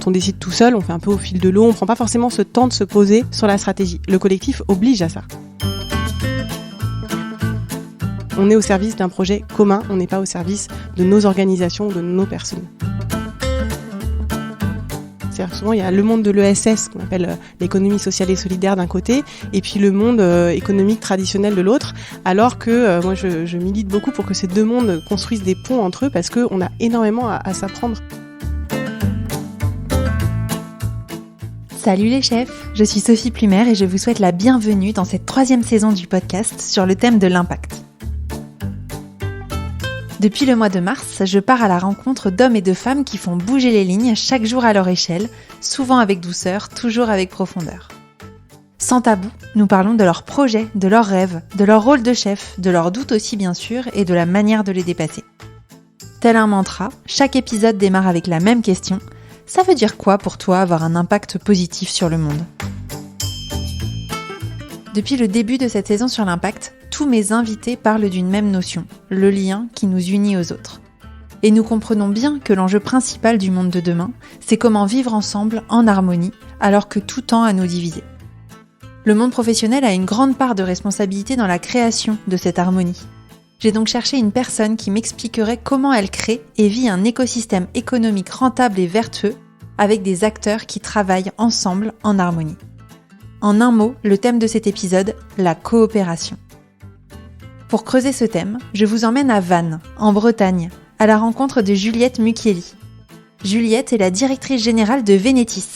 quand on décide tout seul, on fait un peu au fil de l'eau, on prend pas forcément ce temps de se poser sur la stratégie. Le collectif oblige à ça. On est au service d'un projet commun, on n'est pas au service de nos organisations, de nos personnes. C'est-à-dire que souvent, il y a le monde de l'ESS, qu'on appelle l'économie sociale et solidaire d'un côté, et puis le monde économique traditionnel de l'autre, alors que moi, je milite beaucoup pour que ces deux mondes construisent des ponts entre eux, parce qu'on a énormément à s'apprendre. Salut les chefs, je suis Sophie Plumer et je vous souhaite la bienvenue dans cette 3e saison du podcast sur le thème de l'impact. Depuis le mois de mars, je pars à la rencontre d'hommes et de femmes qui font bouger les lignes chaque jour à leur échelle, souvent avec douceur, toujours avec profondeur. Sans tabou, nous parlons de leurs projets, de leurs rêves, de leur rôle de chef, de leurs doutes aussi bien sûr, et de la manière de les dépasser. Tel un mantra, chaque épisode démarre avec la même question. Ça veut dire quoi pour toi avoir un impact positif sur le monde ? Depuis le début de cette saison sur l'impact, tous mes invités parlent d'une même notion, le lien qui nous unit aux autres. Et nous comprenons bien que l'enjeu principal du monde de demain, c'est comment vivre ensemble en harmonie, alors que tout tend à nous diviser. Le monde professionnel a une grande part de responsabilité dans la création de cette harmonie. J'ai donc cherché une personne qui m'expliquerait comment elle crée et vit un écosystème économique rentable et vertueux avec des acteurs qui travaillent ensemble en harmonie. En un mot, le thème de cet épisode, la coopération. Pour creuser ce thème, je vous emmène à Vannes, en Bretagne, à la rencontre de Juliette Mucchielli. Juliette est la directrice générale de Venetis.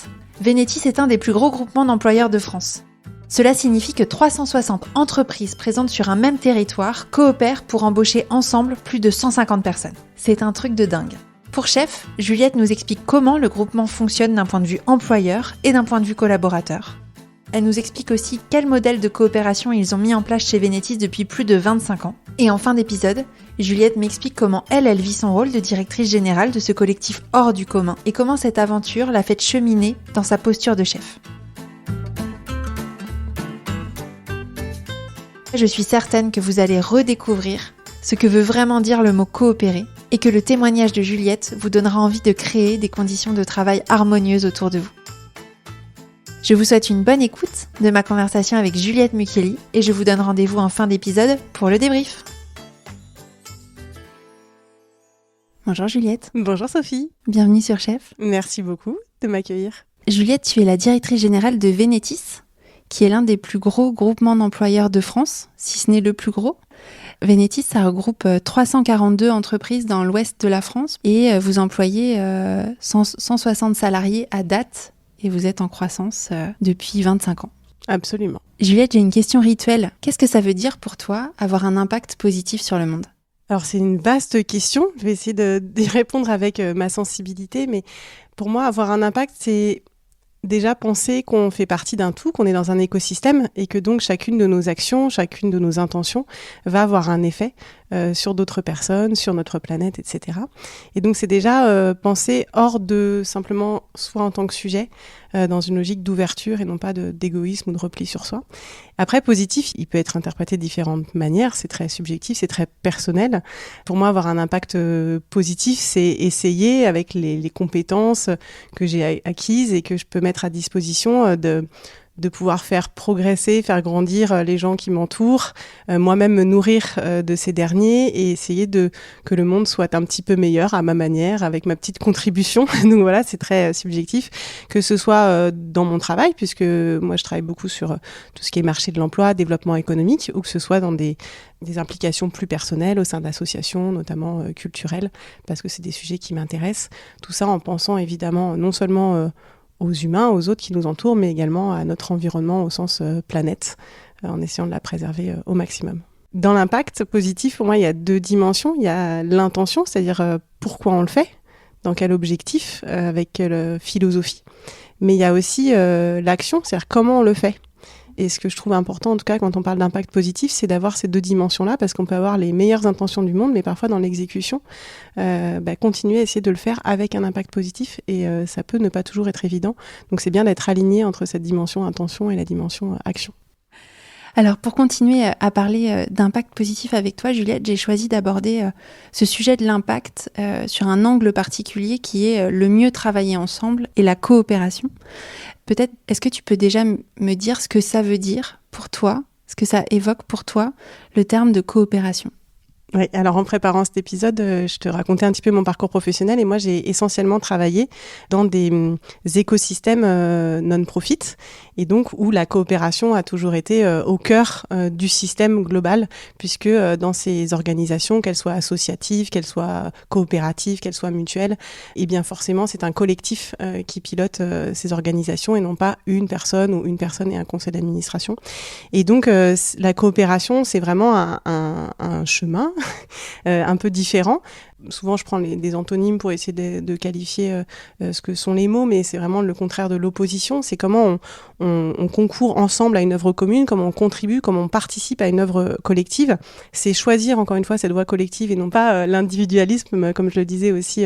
Venetis est un des plus gros groupements d'employeurs de France. Cela signifie que 360 entreprises présentes sur un même territoire coopèrent pour embaucher ensemble plus de 150 personnes. C'est un truc de dingue. Pour chef, Juliette nous explique comment le groupement fonctionne d'un point de vue employeur et d'un point de vue collaborateur. Elle nous explique aussi quel modèle de coopération ils ont mis en place chez Venetis depuis plus de 25 ans. Et en fin d'épisode, Juliette m'explique comment elle vit son rôle de directrice générale de ce collectif hors du commun et comment cette aventure l'a fait cheminer dans sa posture de chef. Je suis certaine que vous allez redécouvrir ce que veut vraiment dire le mot coopérer et que le témoignage de Juliette vous donnera envie de créer des conditions de travail harmonieuses autour de vous. Je vous souhaite une bonne écoute de ma conversation avec Juliette Mucchielli et je vous donne rendez-vous en fin d'épisode pour le débrief. Bonjour Juliette. Bonjour Sophie. Bienvenue sur Chef. Merci beaucoup de m'accueillir. Juliette, tu es la directrice générale de Venetis, qui est l'un des plus gros groupements d'employeurs de France, si ce n'est le plus gros. Venetis, ça regroupe 342 entreprises dans l'ouest de la France et vous employez 160 salariés à date et vous êtes en croissance depuis 25 ans. Absolument. Juliette, j'ai une question rituelle. Qu'est-ce que ça veut dire pour toi avoir un impact positif sur le monde ? Alors c'est une vaste question, je vais essayer d'y répondre avec ma sensibilité, mais pour moi avoir un impact c'est déjà penser qu'on fait partie d'un tout, qu'on est dans un écosystème et que donc chacune de nos actions, chacune de nos intentions va avoir un effet sur d'autres personnes, sur notre planète, etc. Et donc c'est déjà penser hors de simplement soi en tant que sujet, dans une logique d'ouverture et non pas d'égoïsme ou de repli sur soi. Après, positif, il peut être interprété de différentes manières, c'est très subjectif, c'est très personnel. Pour moi, avoir un impact positif, c'est essayer avec les compétences que j'ai acquises et que je peux mettre à disposition de pouvoir faire progresser, faire grandir les gens qui m'entourent, moi-même me nourrir de ces derniers et essayer que le monde soit un petit peu meilleur à ma manière, avec ma petite contribution. Donc voilà, c'est très subjectif, que ce soit dans mon travail, puisque moi je travaille beaucoup sur tout ce qui est marché de l'emploi, développement économique, ou que ce soit dans des implications plus personnelles au sein d'associations, notamment culturelles, parce que c'est des sujets qui m'intéressent. Tout ça en pensant évidemment non seulement aux humains, aux autres qui nous entourent, mais également à notre environnement au sens planète, en essayant de la préserver au maximum. Dans l'impact positif, pour moi, il y a 2 dimensions. Il y a l'intention, c'est-à-dire pourquoi on le fait, dans quel objectif, avec quelle philosophie. Mais il y a aussi l'action, c'est-à-dire comment on le fait. Et ce que je trouve important, en tout cas, quand on parle d'impact positif, c'est d'avoir ces 2 dimensions-là, parce qu'on peut avoir les meilleures intentions du monde, mais parfois dans l'exécution, continuer à essayer de le faire avec un impact positif, et ça peut ne pas toujours être évident. Donc c'est bien d'être aligné entre cette dimension intention et la dimension action. Alors pour continuer à parler d'impact positif avec toi, Juliette, j'ai choisi d'aborder ce sujet de l'impact sur un angle particulier qui est le mieux travailler ensemble et la coopération. Peut-être, est-ce que tu peux déjà me dire ce que ça veut dire pour toi, ce que ça évoque pour toi, le terme de coopération ? Oui, alors en préparant cet épisode, je te racontais un petit peu mon parcours professionnel et moi j'ai essentiellement travaillé dans des écosystèmes non-profit et donc où la coopération a toujours été au cœur du système global puisque dans ces organisations, qu'elles soient associatives, qu'elles soient coopératives, qu'elles soient mutuelles, eh bien forcément c'est un collectif qui pilote ces organisations et non pas une personne ou une personne et un conseil d'administration. Et donc la coopération c'est vraiment un chemin un peu différent. Souvent, je prends des antonymes pour essayer de qualifier ce que sont les mots, mais c'est vraiment le contraire de l'opposition. C'est comment on concourt ensemble à une œuvre commune, comment on contribue, comment on participe à une œuvre collective. C'est choisir, encore une fois, cette voie collective et non pas l'individualisme, comme je le disais aussi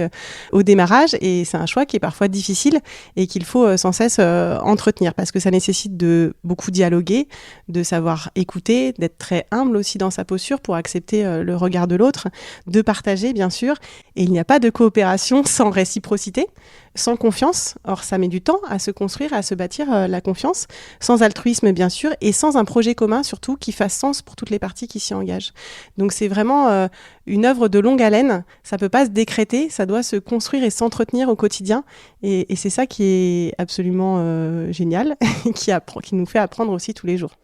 au démarrage. Et c'est un choix qui est parfois difficile et qu'il faut sans cesse entretenir parce que ça nécessite de beaucoup dialoguer, de savoir écouter, d'être très humble aussi dans sa posture pour accepter le regard de l'autre, de partager, bien sûr. Et il n'y a pas de coopération sans réciprocité, sans confiance. Or, ça met du temps à se construire, à se bâtir la confiance, sans altruisme, bien sûr, et sans un projet commun, surtout, qui fasse sens pour toutes les parties qui s'y engagent. Donc, c'est vraiment une œuvre de longue haleine. Ça ne peut pas se décréter, ça doit se construire et s'entretenir au quotidien. Et c'est ça qui est absolument génial, qui nous fait apprendre aussi tous les jours.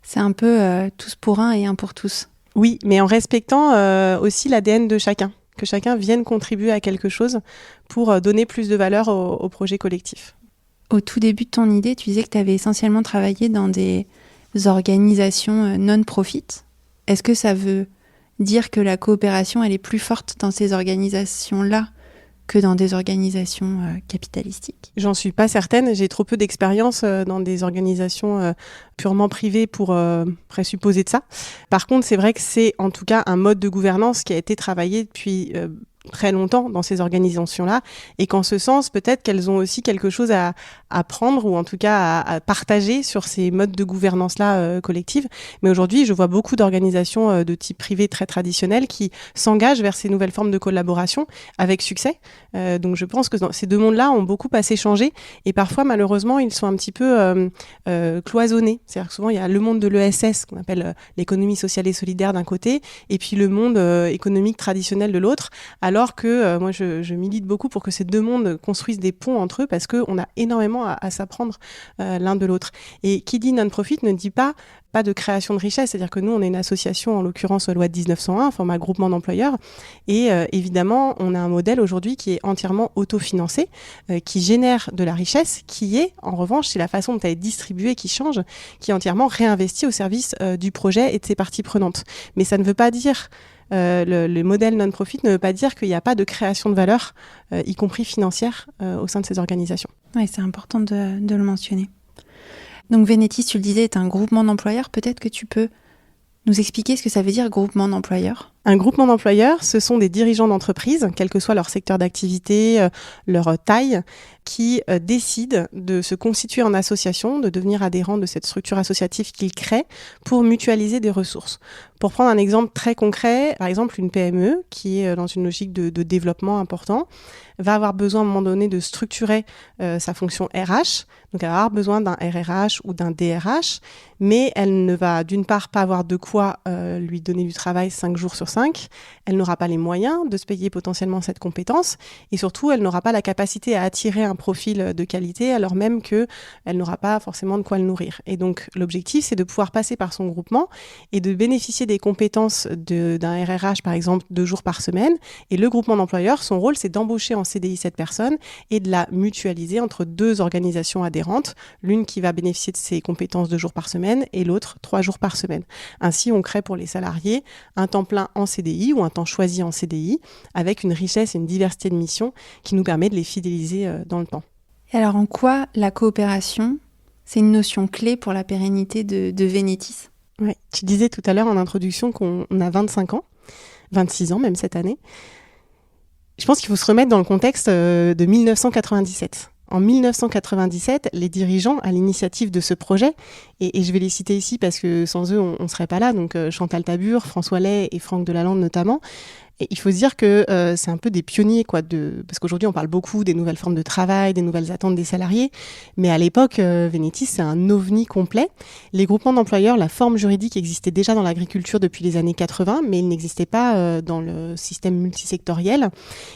C'est un peu tous pour un et un pour tous. Oui, mais en respectant aussi l'ADN de chacun. Que chacun vienne contribuer à quelque chose pour donner plus de valeur au projet collectif. Au tout début de ton idée, tu disais que tu avais essentiellement travaillé dans des organisations non-profit. Est-ce que ça veut dire que la coopération, elle est plus forte dans ces organisations-là que dans des organisations capitalistiques ? J'en suis pas certaine. J'ai trop peu d'expérience dans des organisations purement privées pour présupposer de ça. Par contre, c'est vrai que c'est en tout cas un mode de gouvernance qui a été travaillé depuis très longtemps dans ces organisations-là et qu'en ce sens, peut-être qu'elles ont aussi quelque chose à prendre ou en tout cas à partager sur ces modes de gouvernance-là collective. Mais aujourd'hui, je vois beaucoup d'organisations de type privé très traditionnelles qui s'engagent vers ces nouvelles formes de collaboration avec succès. Donc je pense que ces deux mondes-là ont beaucoup à s'échanger et parfois, malheureusement, ils sont un petit peu cloisonnés. C'est-à-dire que souvent, il y a le monde de l'ESS, qu'on appelle l'économie sociale et solidaire d'un côté, et puis le monde économique traditionnel de l'autre. Alors que moi, je milite beaucoup pour que ces deux mondes construisent des ponts entre eux parce qu'on a énormément à s'apprendre l'un de l'autre. Et qui dit non-profit ne dit pas de création de richesse. C'est-à-dire que nous, on est une association, en l'occurrence, loi de 1901, format groupement d'employeurs. Et évidemment, on a un modèle aujourd'hui qui est entièrement autofinancé, qui génère de la richesse, qui est, en revanche, c'est la façon dont elle est distribuée qui change, qui est entièrement réinvestie au service du projet et de ses parties prenantes. Mais ça ne veut pas dire... le modèle non-profit ne veut pas dire qu'il n'y a pas de création de valeur, y compris financière, au sein de ces organisations. Oui, c'est important de le mentionner. Donc Vénétis, tu le disais, est un groupement d'employeurs. Peut-être que tu peux nous expliquer ce que ça veut dire groupement d'employeurs ? Un groupement d'employeurs, ce sont des dirigeants d'entreprise, quel que soit leur secteur d'activité, leur taille, qui décident de se constituer en association, de devenir adhérents de cette structure associative qu'ils créent pour mutualiser des ressources. Pour prendre un exemple très concret, par exemple une PME qui est dans une logique de développement important, va avoir besoin à un moment donné de structurer sa fonction RH. Donc elle va avoir besoin d'un RRH ou d'un DRH, mais elle ne va d'une part pas avoir de quoi lui donner du travail 5 jours sur 5. Elle n'aura pas les moyens de se payer potentiellement cette compétence et surtout elle n'aura pas la capacité à attirer un profil de qualité alors même qu'elle n'aura pas forcément de quoi le nourrir. Et donc l'objectif c'est de pouvoir passer par son groupement et de bénéficier des compétences d'un RRH par exemple 2 jours par semaine. Et le groupement d'employeurs, son rôle c'est d'embaucher en CDI cette personne et de la mutualiser entre 2 organisations adhérentes, l'une qui va bénéficier de ses compétences 2 jours par semaine et l'autre 3 jours par semaine. Ainsi on crée pour les salariés un temps plein en CDI ou un temps choisi en CDI avec une richesse et une diversité de missions qui nous permet de les fidéliser dans le temps. Et alors en quoi la coopération, c'est une notion clé pour la pérennité de Vénétis ? Ouais. Tu disais tout à l'heure en introduction qu'on a 25 ans, 26 ans même cette année. Je pense qu'il faut se remettre dans le contexte de 1997. En 1997, les dirigeants, à l'initiative de ce projet, et je vais les citer ici parce que sans eux, on ne serait pas là, donc Chantal Tabur, François Lay et Franck Delalande notamment. Et il faut se dire que c'est un peu des pionniers, parce qu'aujourd'hui, on parle beaucoup des nouvelles formes de travail, des nouvelles attentes des salariés. Mais à l'époque, Vénétis, c'est un ovni complet. Les groupements d'employeurs, la forme juridique existait déjà dans l'agriculture depuis les années 80, mais il n'existait pas dans le système multisectoriel.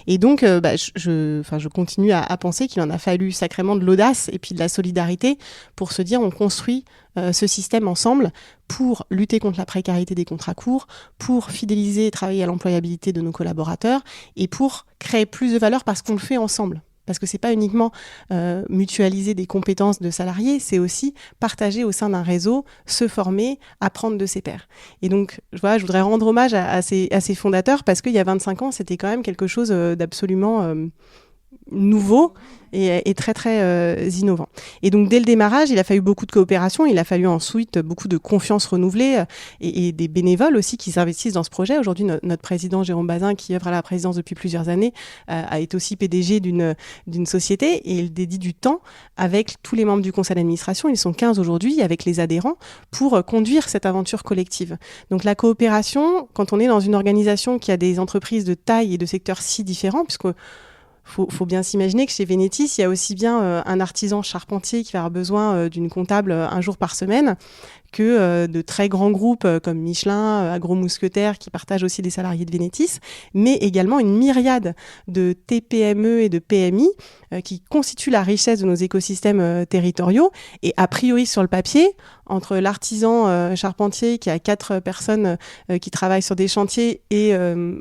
Et donc, je continue à penser qu'il en a fallu sacrément de l'audace et puis de la solidarité pour se dire on construit ce système ensemble pour lutter contre la précarité des contrats courts, pour fidéliser et travailler à l'employabilité de nos collaborateurs et pour créer plus de valeur parce qu'on le fait ensemble. Parce que c'est pas uniquement mutualiser des compétences de salariés, c'est aussi partager au sein d'un réseau, se former, apprendre de ses pairs. Et donc, je voudrais rendre hommage à ces fondateurs parce qu'il y a 25 ans, c'était quand même quelque chose d'absolument nouveau et très très innovant. Et donc dès le démarrage, il a fallu beaucoup de coopération, il a fallu ensuite beaucoup de confiance renouvelée et des bénévoles aussi qui s'investissent dans ce projet. Aujourd'hui, notre président Jérôme Bazin, qui œuvre à la présidence depuis plusieurs années, a été aussi PDG d'une société et il dédie du temps avec tous les membres du conseil d'administration, ils sont 15 aujourd'hui, avec les adhérents, pour conduire cette aventure collective. Donc la coopération, quand on est dans une organisation qui a des entreprises de taille et de secteurs si différents, puisque faut bien s'imaginer que chez Vénétis, il y a aussi bien un artisan charpentier qui va avoir besoin d'une comptable un jour par semaine que de très grands groupes comme Michelin, Agro-Mousquetaires qui partagent aussi des salariés de Vénétis, mais également une myriade de TPME et de PMI qui constituent la richesse de nos écosystèmes territoriaux. Et a priori sur le papier, entre l'artisan charpentier qui a 4 personnes qui travaillent sur des chantiers et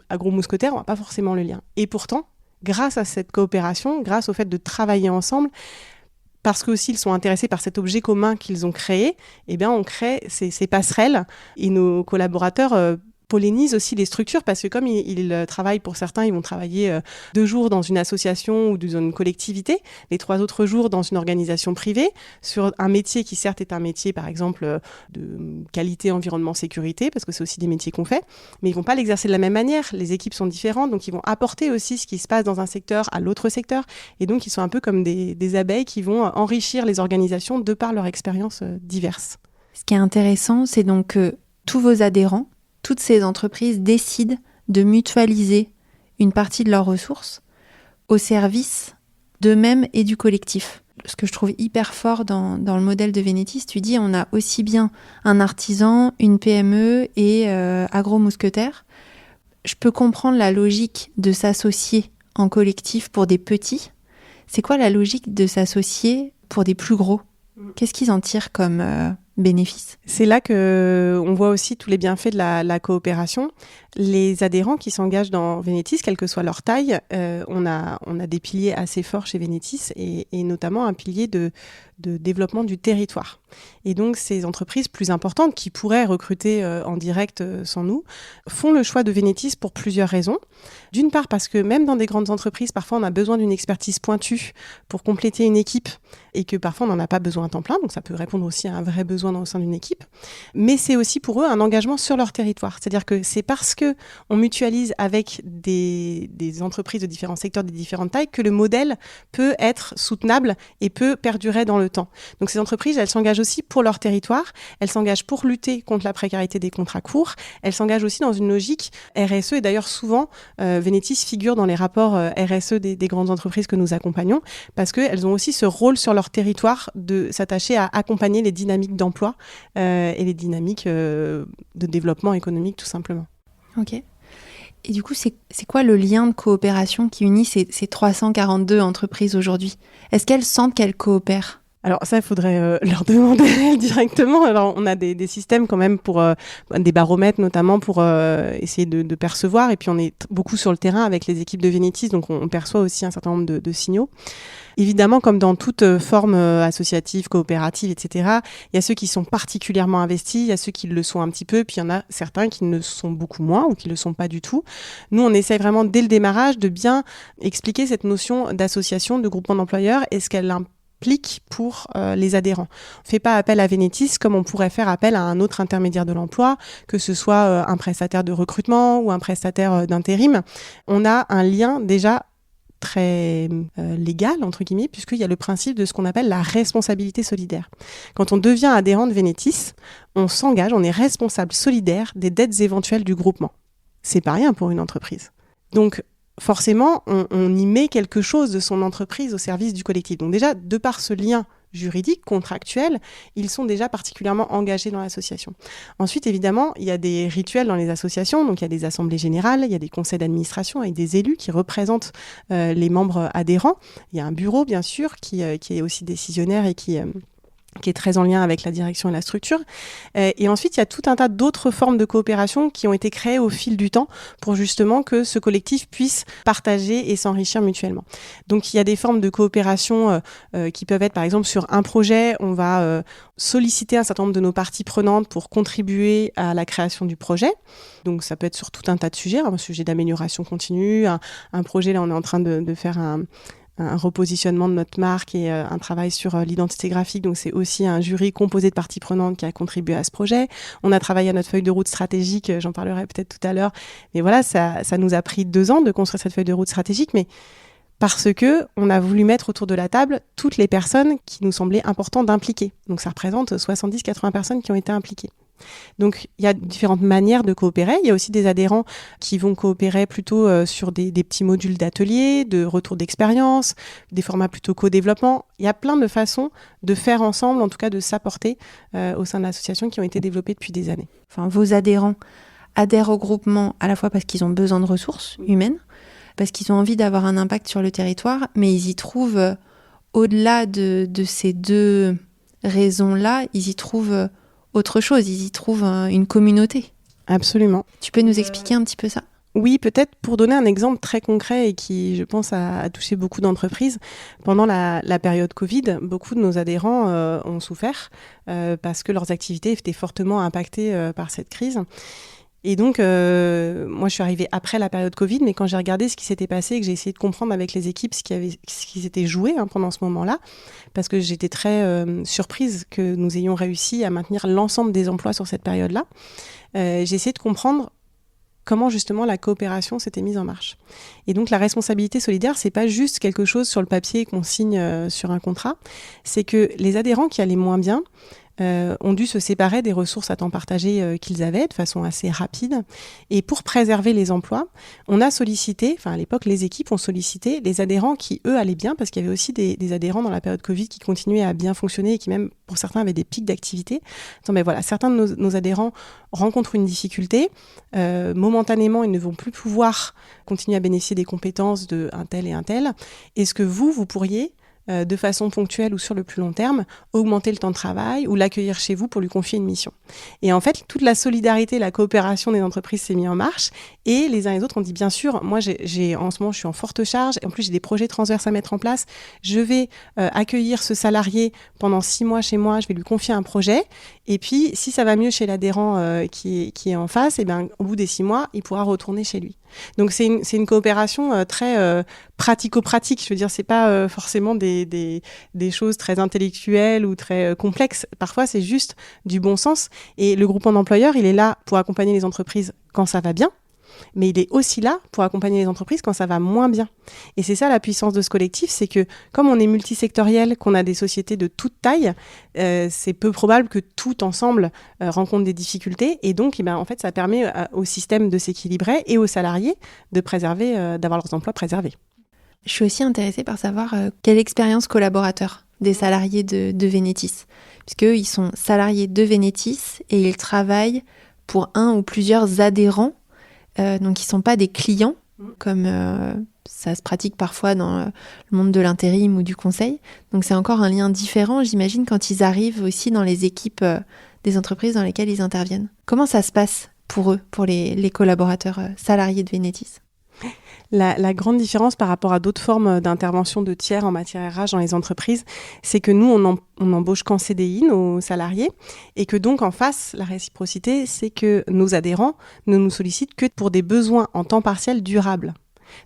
Agro-Mousquetaires, on n'a pas forcément le lien. Et pourtant, grâce à cette coopération, grâce au fait de travailler ensemble, parce qu'aussi ils sont intéressés par cet objet commun qu'ils ont créé, eh bien on crée ces passerelles et nos collaborateurs pollinisent aussi les structures parce que comme ils travaillent pour certains, ils vont travailler 2 jours dans une association ou dans une collectivité, les 3 autres jours dans une organisation privée, sur un métier qui certes est un métier par exemple de qualité, environnement, sécurité, parce que c'est aussi des métiers qu'on fait, mais ils vont pas l'exercer de la même manière, les équipes sont différentes, donc ils vont apporter aussi ce qui se passe dans un secteur à l'autre secteur, et donc ils sont un peu comme des abeilles qui vont enrichir les organisations de par leur expérience diverse. Ce qui est intéressant, c'est donc que tous vos adhérents, toutes ces entreprises décident de mutualiser une partie de leurs ressources au service d'eux-mêmes et du collectif. Ce que je trouve hyper fort dans le modèle de Vénétis, tu dis on a aussi bien un artisan, une PME et Agro-Mousquetaires. Je peux comprendre la logique de s'associer en collectif pour des petits. C'est quoi la logique de s'associer pour des plus gros ? Qu'est-ce qu'ils en tirent comme bénéfice ? C'est là qu'on voit aussi tous les bienfaits de la coopération. Les adhérents qui s'engagent dans Vénétis, quelle que soit leur taille, on a des piliers assez forts chez Vénétis et notamment un pilier de développement du territoire. Et donc ces entreprises plus importantes qui pourraient recruter en direct sans nous font le choix de Vénétis pour plusieurs raisons. D'une part parce que même dans des grandes entreprises, parfois on a besoin d'une expertise pointue pour compléter une équipe et que parfois on n'en a pas besoin à temps plein, donc ça peut répondre aussi à un vrai besoin au sein d'une équipe. Mais c'est aussi pour eux un engagement sur leur territoire. C'est-à-dire que c'est parce que on mutualise avec des entreprises de différents secteurs, de différentes tailles, que le modèle peut être soutenable et peut perdurer dans le temps. Donc ces entreprises, elles s'engagent aussi pour leur territoire, elles s'engagent pour lutter contre la précarité des contrats courts, elles s'engagent aussi dans une logique RSE, et d'ailleurs souvent, Vénétis figure dans les rapports RSE des grandes entreprises que nous accompagnons, parce qu'elles ont aussi ce rôle sur leur territoire de s'attacher à accompagner les dynamiques d'emploi et les dynamiques de développement économique tout simplement. Ok. Et du coup, c'est quoi le lien de coopération qui unit ces 342 entreprises aujourd'hui ? Est-ce qu'elles sentent qu'elles coopèrent ? Alors ça, il faudrait leur demander directement. Alors on a des systèmes quand même pour des baromètres notamment pour essayer de percevoir. Et puis on est beaucoup sur le terrain avec les équipes de Vénétis, donc on perçoit aussi un certain nombre de signaux. Évidemment, comme dans toute forme associative, coopérative, etc., il y a ceux qui sont particulièrement investis, il y a ceux qui le sont un petit peu, puis il y en a certains qui ne sont beaucoup moins ou qui ne le sont pas du tout. Nous, on essaye vraiment dès le démarrage de bien expliquer cette notion d'association, de groupement d'employeurs et ce qu'elle implique pour les adhérents. On ne fait pas appel à Vénétis comme on pourrait faire appel à un autre intermédiaire de l'emploi, que ce soit un prestataire de recrutement ou un prestataire d'intérim. On a un lien déjà très légal, entre guillemets, puisqu'il y a le principe de ce qu'on appelle la responsabilité solidaire. Quand on devient adhérent de Vénétis, on s'engage, on est responsable solidaire des dettes éventuelles du groupement. C'est pas rien pour une entreprise. Donc, forcément, on y met quelque chose de son entreprise au service du collectif. Donc déjà, de par ce lien juridique, contractuel, ils sont déjà particulièrement engagés dans l'association. Ensuite, évidemment, il y a des rituels dans les associations, donc il y a des assemblées générales, il y a des conseils d'administration avec des élus qui représentent les membres adhérents. Il y a un bureau, bien sûr, qui est aussi décisionnaire et qui est très en lien avec la direction et la structure. Et ensuite, il y a tout un tas d'autres formes de coopération qui ont été créées au fil du temps pour justement que ce collectif puisse partager et s'enrichir mutuellement. Donc, il y a des formes de coopération qui peuvent être, par exemple, sur un projet, on va solliciter un certain nombre de nos parties prenantes pour contribuer à la création du projet. Donc, ça peut être sur tout un tas de sujets, un sujet d'amélioration continue, un projet, là, on est en train de faire un repositionnement de notre marque et un travail sur l'identité graphique. Donc, c'est aussi un jury composé de parties prenantes qui a contribué à ce projet. On a travaillé à notre feuille de route stratégique, j'en parlerai peut-être tout à l'heure. Mais voilà, ça nous a pris 2 ans de construire cette feuille de route stratégique, mais parce que on a voulu mettre autour de la table toutes les personnes qui nous semblaient importantes d'impliquer. Donc, ça représente 70-80 personnes qui ont été impliquées. Donc, il y a différentes manières de coopérer. Il y a aussi des adhérents qui vont coopérer plutôt sur des petits modules d'ateliers, de retour d'expérience, des formats plutôt co-développement. Il y a plein de façons de faire ensemble, en tout cas de s'apporter au sein de l'association qui ont été développées depuis des années. Enfin, vos adhérents adhèrent au groupement à la fois parce qu'ils ont besoin de ressources humaines, parce qu'ils ont envie d'avoir un impact sur le territoire, mais ils y trouvent, au-delà de ces 2 raisons-là, ils y trouvent autre chose, ils y trouvent une communauté. Absolument. Tu peux nous expliquer un petit peu ça ? Oui, peut-être pour donner un exemple très concret et qui, je pense, a touché beaucoup d'entreprises. Pendant la période Covid, beaucoup de nos adhérents ont souffert parce que leurs activités étaient fortement impactées par cette crise. Et donc, moi, je suis arrivée après la période Covid, mais quand j'ai regardé ce qui s'était passé et que j'ai essayé de comprendre avec les équipes ce qui s'était joué pendant ce moment-là, parce que j'étais très surprise que nous ayons réussi à maintenir l'ensemble des emplois sur cette période-là, j'ai essayé de comprendre comment justement la coopération s'était mise en marche. Et donc, la responsabilité solidaire, c'est pas juste quelque chose sur le papier qu'on signe sur un contrat, c'est que les adhérents qui allaient moins bien ont dû se séparer des ressources à temps partagé qu'ils avaient de façon assez rapide. Et pour préserver les emplois, on a sollicité, enfin à l'époque, les équipes ont sollicité les adhérents qui, eux, allaient bien, parce qu'il y avait aussi des adhérents dans la période Covid qui continuaient à bien fonctionner et qui même, pour certains, avaient des pics d'activité. Donc, mais voilà, certains de nos adhérents rencontrent une difficulté. Momentanément, ils ne vont plus pouvoir continuer à bénéficier des compétences de un tel et un tel. Est-ce que vous pourriez de façon ponctuelle ou sur le plus long terme, augmenter le temps de travail ou l'accueillir chez vous pour lui confier une mission. Et en fait, toute la solidarité, la coopération des entreprises s'est mise en marche et les uns et les autres ont dit, bien sûr, moi, en ce moment, je suis en forte charge et en plus, j'ai des projets transverses à mettre en place. Je vais accueillir ce salarié pendant 6 mois chez moi, je vais lui confier un projet et puis, si ça va mieux chez l'adhérent qui est en face, et bien, au bout des 6 mois, il pourra retourner chez lui. Donc, c'est une coopération très pratico-pratique. Je veux dire, c'est pas forcément des choses très intellectuelles ou très complexes. Parfois, c'est juste du bon sens. Et le groupement d'employeurs, il est là pour accompagner les entreprises quand ça va bien, mais il est aussi là pour accompagner les entreprises quand ça va moins bien. Et c'est ça la puissance de ce collectif, c'est que comme on est multisectoriel, qu'on a des sociétés de toute taille, c'est peu probable que tout ensemble rencontre des difficultés. Et donc, en fait, ça permet au système de s'équilibrer et aux salariés de préserver, d'avoir leurs emplois préservés. Je suis aussi intéressée par savoir quelle expérience collaborateur des salariés de Vénétis, puisqu'ils sont salariés de Vénétis et ils travaillent pour un ou plusieurs adhérents, donc ils ne sont pas des clients, comme ça se pratique parfois dans le monde de l'intérim ou du conseil. Donc c'est encore un lien différent, j'imagine, quand ils arrivent aussi dans les équipes des entreprises dans lesquelles ils interviennent. Comment ça se passe pour eux, pour les collaborateurs salariés de Vénétis ? La grande différence par rapport à d'autres formes d'intervention de tiers en matière RH dans les entreprises, c'est que nous, on embauche qu'en CDI nos salariés et que donc en face, la réciprocité, c'est que nos adhérents ne nous sollicitent que pour des besoins en temps partiel durables.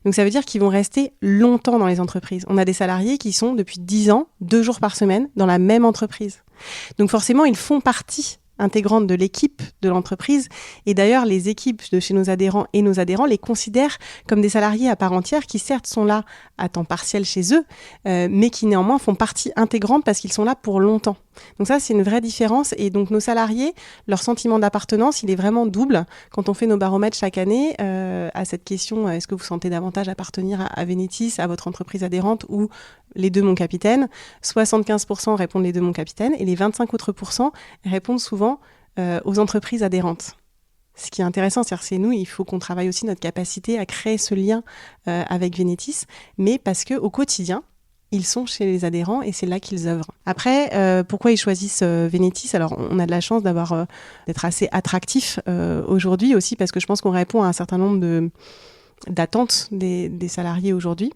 Donc ça veut dire qu'ils vont rester longtemps dans les entreprises. On a des salariés qui sont depuis 10 ans, 2 jours par semaine, dans la même entreprise. Donc forcément, ils font partie intégrante de l'équipe de l'entreprise. Et d'ailleurs, les équipes de chez nos adhérents et nos adhérents les considèrent comme des salariés à part entière qui certes sont là à temps partiel chez eux, mais qui néanmoins font partie intégrante parce qu'ils sont là pour longtemps. Donc ça, c'est une vraie différence. Et donc nos salariés, leur sentiment d'appartenance, il est vraiment double. Quand on fait nos baromètres chaque année, à cette question, est-ce que vous sentez davantage appartenir à Venetis, à votre entreprise adhérente ou les deux mon capitaine, 75% répondent les deux mon capitaine et les 25 autres % répondent souvent aux entreprises adhérentes. Ce qui est intéressant, c'est nous, il faut qu'on travaille aussi notre capacité à créer ce lien avec Venetis, mais parce qu'au quotidien, ils sont chez les adhérents et c'est là qu'ils œuvrent. Après, pourquoi ils choisissent Venetis ? Alors, on a de la chance d'être assez attractif aujourd'hui aussi parce que je pense qu'on répond à un certain nombre d'attentes des salariés aujourd'hui.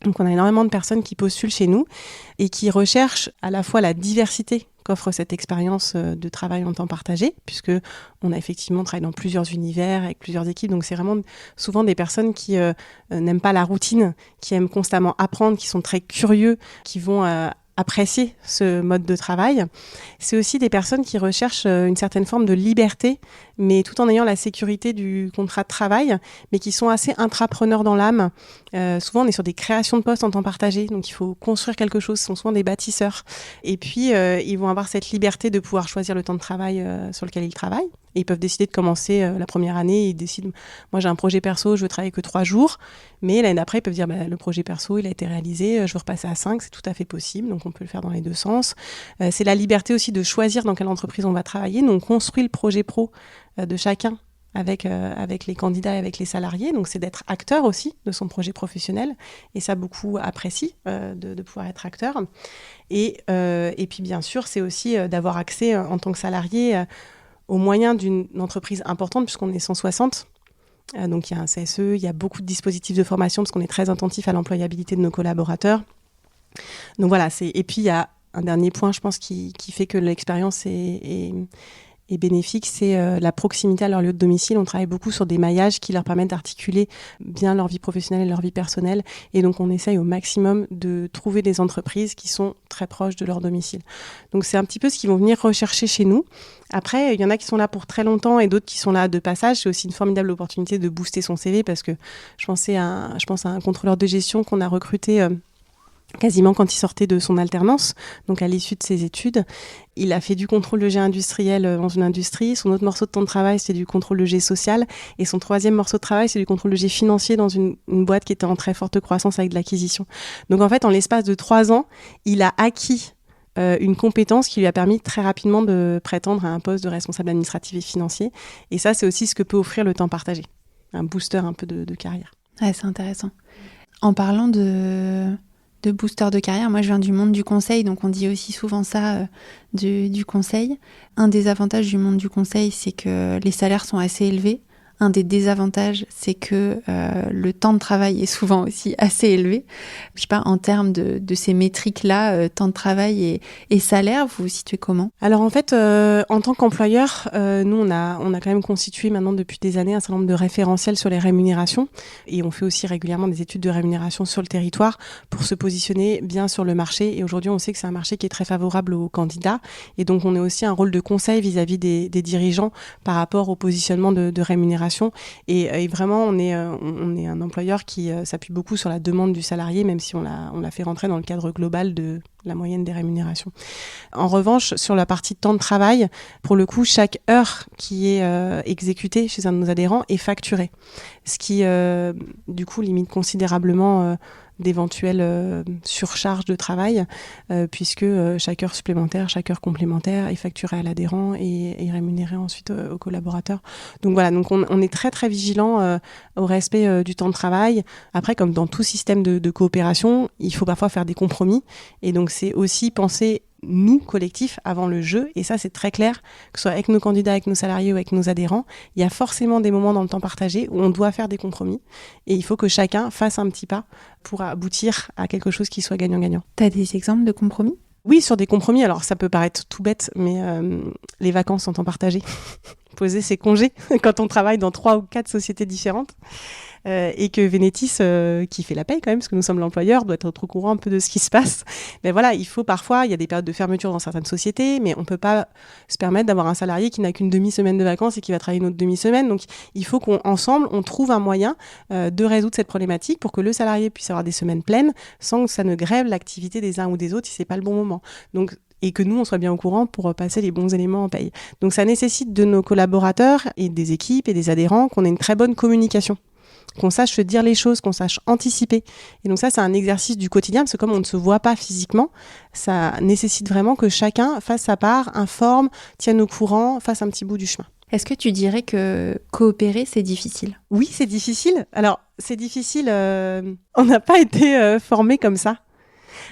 Donc, on a énormément de personnes qui postulent chez nous et qui recherchent à la fois la diversité qu'offre cette expérience de travail en temps partagé, puisque on a effectivement travaillé dans plusieurs univers, avec plusieurs équipes. Donc, c'est vraiment souvent des personnes qui n'aiment pas la routine, qui aiment constamment apprendre, qui sont très curieux, qui vont apprécier ce mode de travail. C'est aussi des personnes qui recherchent une certaine forme de liberté, mais tout en ayant la sécurité du contrat de travail, mais qui sont assez intrapreneurs dans l'âme. Souvent, on est sur des créations de postes en temps partagé, donc il faut construire quelque chose. Ce sont souvent des bâtisseurs. Et puis, ils vont avoir cette liberté de pouvoir choisir le temps de travail sur lequel ils travaillent. Et ils peuvent décider de commencer la première année. Ils décident, moi j'ai un projet perso, je veux travailler que 3 jours. Mais l'année d'après, ils peuvent dire, le projet perso, il a été réalisé, je veux repasser à 5, c'est tout à fait possible. Donc on peut le faire dans les deux sens. C'est la liberté aussi de choisir dans quelle entreprise on va travailler. Donc on construit le projet pro de chacun avec les candidats et avec les salariés. Donc c'est d'être acteur aussi de son projet professionnel. Et ça, beaucoup apprécient de pouvoir être acteur. Et puis bien sûr, c'est aussi d'avoir accès en tant que salarié aux moyens d'une entreprise importante, puisqu'on est 160. Donc il y a un CSE, il y a beaucoup de dispositifs de formation, parce qu'on est très attentif à l'employabilité de nos collaborateurs. Donc voilà, et puis il y a un dernier point, je pense, qui fait que l'expérience est bénéfique, c'est la proximité à leur lieu de domicile. On travaille beaucoup sur des maillages qui leur permettent d'articuler bien leur vie professionnelle et leur vie personnelle. Et donc, on essaye au maximum de trouver des entreprises qui sont très proches de leur domicile. Donc, c'est un petit peu ce qu'ils vont venir rechercher chez nous. Après, il y en a qui sont là pour très longtemps et d'autres qui sont là de passage. C'est aussi une formidable opportunité de booster son CV parce que je pense à un contrôleur de gestion qu'on a recruté quasiment quand il sortait de son alternance, donc à l'issue de ses études. Il a fait du contrôle de jet industriel dans une industrie. Son autre morceau de temps de travail, c'est du contrôle de jet social. Et son troisième morceau de travail, c'est du contrôle de jet financier dans une boîte qui était en très forte croissance avec de l'acquisition. Donc en fait, en l'espace de 3 ans, il a acquis une compétence qui lui a permis très rapidement de prétendre à un poste de responsable administratif et financier. Et ça, c'est aussi ce que peut offrir le temps partagé. Un booster un peu de carrière. Ouais, c'est intéressant. En parlant de booster de carrière, moi je viens du monde du conseil, donc on dit aussi souvent ça du conseil. Un des avantages du monde du conseil, c'est que les salaires sont assez élevés. Un des désavantages, c'est que le temps de travail est souvent aussi assez élevé. Je sais pas, en termes de ces métriques-là, temps de travail et salaire, vous vous situez comment ? Alors en fait, en tant qu'employeur, nous on a quand même constitué maintenant depuis des années un certain nombre de référentiels sur les rémunérations et on fait aussi régulièrement des études de rémunération sur le territoire pour se positionner bien sur le marché. Et aujourd'hui, on sait que c'est un marché qui est très favorable aux candidats et donc on a aussi un rôle de conseil vis-à-vis des dirigeants par rapport au positionnement de rémunération. Et vraiment, on est un employeur qui s'appuie beaucoup sur la demande du salarié, même si on l'a fait rentrer dans le cadre global de la moyenne des rémunérations. En revanche, sur la partie de temps de travail, pour le coup, chaque heure qui est exécutée chez un de nos adhérents est facturée. Ce qui, du coup, limite considérablement d'éventuelles surcharges de travail, puisque chaque heure supplémentaire, chaque heure complémentaire est facturée à l'adhérent et rémunérée ensuite aux collaborateurs. Donc voilà, donc on est très très vigilant au respect du temps de travail. Après, comme dans tout système de coopération, il faut parfois faire des compromis, et donc c'est aussi penser nous, collectifs, avant le jeu. Et ça, c'est très clair, que ce soit avec nos candidats, avec nos salariés ou avec nos adhérents. Il y a forcément des moments dans le temps partagé où on doit faire des compromis. Et il faut que chacun fasse un petit pas pour aboutir à quelque chose qui soit gagnant-gagnant. T'as des exemples de compromis ? Oui, sur des compromis. Alors, ça peut paraître tout bête, mais les vacances en temps partagé. Poser ses congés quand on travaille dans 3 ou 4 sociétés différentes. et que Vénétis, qui fait la paye quand même, parce que nous sommes l'employeur, doit être au courant un peu de ce qui se passe. Mais voilà, il faut parfois, il y a des périodes de fermeture dans certaines sociétés, mais on ne peut pas se permettre d'avoir un salarié qui n'a qu'une demi-semaine de vacances et qui va travailler une autre demi-semaine. Donc il faut qu'ensemble, on trouve un moyen de résoudre cette problématique pour que le salarié puisse avoir des semaines pleines sans que ça ne grève l'activité des uns ou des autres si ce n'est pas le bon moment. Donc, et que nous, on soit bien au courant pour passer les bons éléments en paye. Donc ça nécessite de nos collaborateurs et des équipes et des adhérents qu'on ait une très bonne communication, qu'on sache se dire les choses, qu'on sache anticiper. Et donc ça, c'est un exercice du quotidien, parce que comme on ne se voit pas physiquement, ça nécessite vraiment que chacun fasse sa part, informe, tienne au courant, fasse un petit bout du chemin. Est-ce que tu dirais que coopérer, c'est difficile ? Oui, c'est difficile. Alors, c'est difficile, on n'a pas été formés comme ça.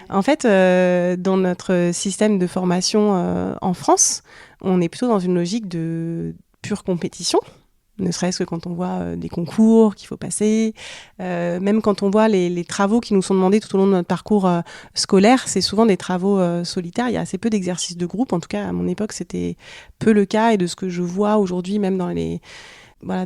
En fait, dans notre système de formation en France, on est plutôt dans une logique de pure compétition, ne serait-ce que quand on voit des concours qu'il faut passer, même quand on voit les travaux qui nous sont demandés tout au long de notre parcours scolaire, c'est souvent des travaux solitaires, il y a assez peu d'exercices de groupe, en tout cas à mon époque c'était peu le cas, et de ce que je vois aujourd'hui, même dans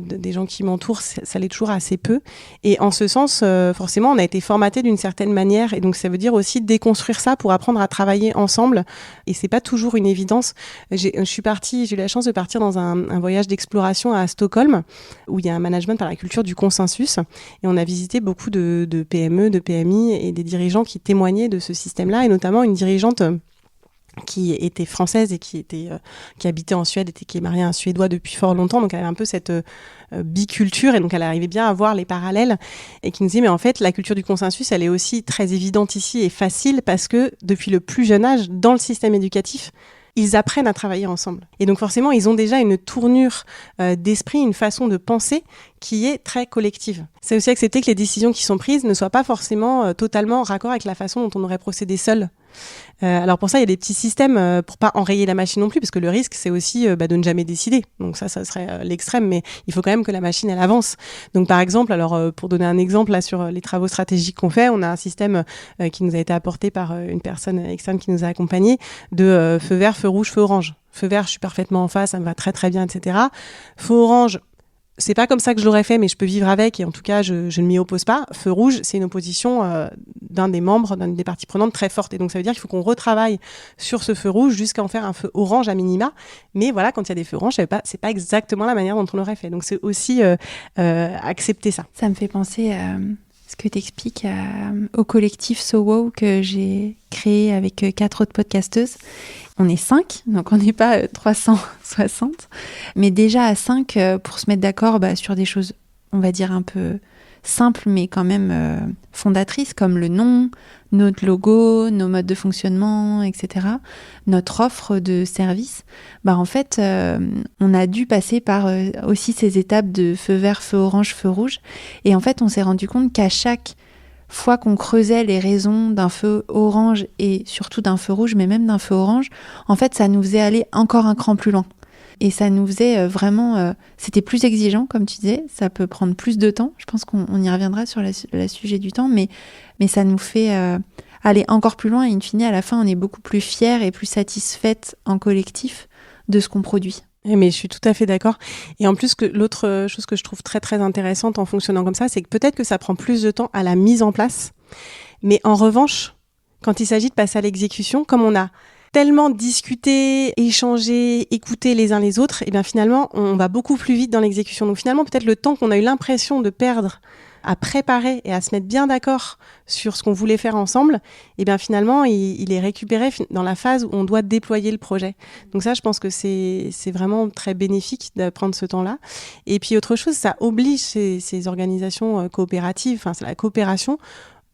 des gens qui m'entourent, ça l'est toujours assez peu. Et en ce sens, forcément, on a été formaté d'une certaine manière. Et donc, ça veut dire aussi déconstruire ça pour apprendre à travailler ensemble. Et c'est pas toujours une évidence. J'ai eu la chance de partir dans un voyage d'exploration à Stockholm, où il y a un management par la culture du consensus. Et on a visité beaucoup de PME, de PMI et des dirigeants qui témoignaient de ce système-là, et notamment une dirigeante qui était française et qui habitait en Suède et qui est mariée à un Suédois depuis fort longtemps, donc elle avait un peu cette biculture, et donc elle arrivait bien à voir les parallèles, et qui nous dit mais en fait la culture du consensus elle est aussi très évidente ici et facile parce que depuis le plus jeune âge dans le système éducatif ils apprennent à travailler ensemble. Et donc forcément, ils ont déjà une tournure d'esprit, une façon de penser qui est très collective. C'est aussi accepter que les décisions qui sont prises ne soient pas forcément totalement raccord avec la façon dont on aurait procédé seul. Alors pour ça, il y a des petits systèmes pour pas enrayer la machine non plus, parce que le risque, c'est aussi de ne jamais décider. Donc ça serait l'extrême, mais il faut quand même que la machine, elle avance. Donc par exemple, pour donner un exemple là sur les travaux stratégiques qu'on fait, on a un système qui nous a été apporté par une personne externe qui nous a accompagnés, de feu vert, feu rouge, feu orange. Feu vert, je suis parfaitement en face, ça me va très très bien, etc. Feu orange, c'est pas comme ça que je l'aurais fait, mais je peux vivre avec, et en tout cas, je ne m'y oppose pas. Feu rouge, c'est une opposition d'un des membres, d'une des parties prenantes très forte. Et donc, ça veut dire qu'il faut qu'on retravaille sur ce feu rouge jusqu'à en faire un feu orange à minima. Mais voilà, quand il y a des feux oranges, c'est pas exactement la manière dont on l'aurait fait. Donc, c'est aussi accepter ça. Ça me fait penser à ce que tu expliques au collectif So Wow que j'ai créé avec 4 autres podcasteuses. On est 5, donc on n'est pas 360. Mais déjà à 5, pour se mettre d'accord sur des choses, on va dire un peu simples, mais quand même fondatrices, comme le nom, notre logo, nos modes de fonctionnement, etc., notre offre de service. En fait, on a dû passer par aussi ces étapes de feu vert, feu orange, feu rouge. Et en fait, on s'est rendu compte qu'à chaque fois qu'on creusait les raisons d'un feu orange et surtout d'un feu rouge, mais même d'un feu orange, en fait, ça nous faisait aller encore un cran plus loin. Et ça nous faisait vraiment... c'était plus exigeant, comme tu disais. Ça peut prendre plus de temps. Je pense qu'on y reviendra sur le sujet du temps. Mais ça nous fait aller encore plus loin. Et in fine, à la fin, on est beaucoup plus fiers et plus satisfaites en collectif de ce qu'on produit. Mais je suis tout à fait d'accord. Et en plus, l'autre chose que je trouve très très intéressante en fonctionnant comme ça, c'est que peut-être que ça prend plus de temps à la mise en place. Mais en revanche, quand il s'agit de passer à l'exécution, comme on a tellement discuté, échangé, écouté les uns les autres, et bien finalement, on va beaucoup plus vite dans l'exécution. Donc finalement, peut-être le temps qu'on a eu l'impression de perdre à préparer et à se mettre bien d'accord sur ce qu'on voulait faire ensemble, et bien finalement, il est récupéré dans la phase où on doit déployer le projet. Donc ça, je pense que c'est vraiment très bénéfique de prendre ce temps-là. Et puis autre chose, ça oblige ces organisations coopératives, enfin la coopération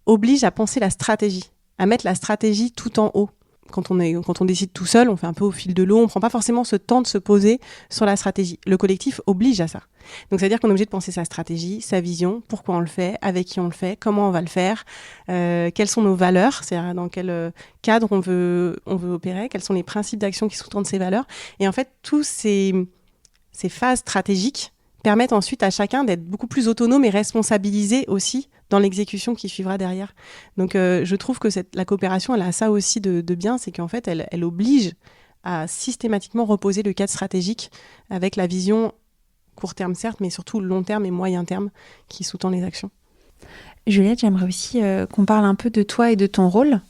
oblige à penser la stratégie, à mettre la stratégie tout en haut. Quand on décide tout seul, on fait un peu au fil de l'eau, on prend pas forcément ce temps de se poser sur la stratégie. Le collectif oblige à ça. Donc, c'est-à-dire qu'on est obligé de penser sa stratégie, sa vision, pourquoi on le fait, avec qui on le fait, comment on va le faire, quelles sont nos valeurs, c'est-à-dire dans quel cadre on veut opérer, quels sont les principes d'action qui sous-tendent ces valeurs. Et en fait, tous ces phases stratégiques permettent ensuite à chacun d'être beaucoup plus autonome et responsabilisé aussi dans l'exécution qui suivra derrière. Donc je trouve que la coopération, elle a ça aussi de bien, c'est qu'en fait, elle oblige à systématiquement reposer le cadre stratégique avec la vision court terme certes, mais surtout long terme et moyen terme qui sous-tend les actions. Juliette, j'aimerais aussi qu'on parle un peu de toi et de ton rôle.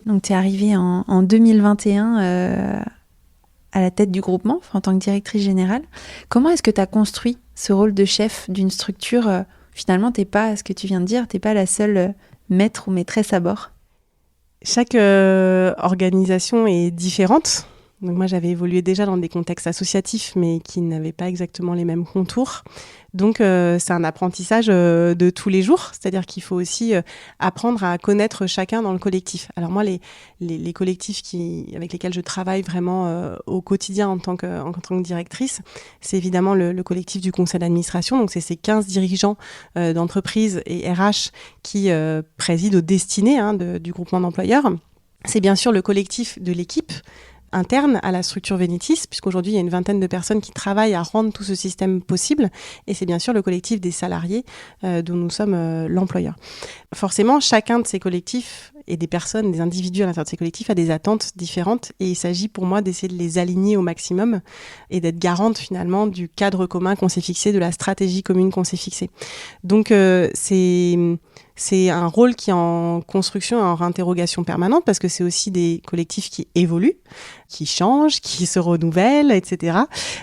Donc, tu es arrivée en 2021 à la tête du groupement, en tant que directrice générale. Comment est-ce que tu as construit ce rôle de chef d'une structure finalement, t'es pas, ce que tu viens de dire, t'es pas la seule maître ou maîtresse à bord. Chaque organisation est différente. Donc moi, j'avais évolué déjà dans des contextes associatifs, mais qui n'avaient pas exactement les mêmes contours. Donc, c'est un apprentissage de tous les jours. C'est-à-dire qu'il faut aussi apprendre à connaître chacun dans le collectif. Alors moi, les collectifs avec lesquels je travaille vraiment au quotidien en tant que directrice, c'est évidemment le collectif du conseil d'administration. Donc, c'est ces 15 dirigeants d'entreprise et RH qui président aux destinées du groupement d'employeurs. C'est bien sûr le collectif de l'équipe interne à la structure Vénétis, puisqu'aujourd'hui, il y a une vingtaine de personnes qui travaillent à rendre tout ce système possible. Et c'est bien sûr le collectif des salariés dont nous sommes l'employeur. Forcément, chacun de ces collectifs et des personnes, des individus à l'intérieur de ces collectifs a des attentes différentes. Et il s'agit pour moi d'essayer de les aligner au maximum et d'être garante finalement du cadre commun qu'on s'est fixé, de la stratégie commune qu'on s'est fixée. Donc, c'est un rôle qui est en construction, en réinterrogation permanente, parce que c'est aussi des collectifs qui évoluent, qui changent, qui se renouvellent, etc.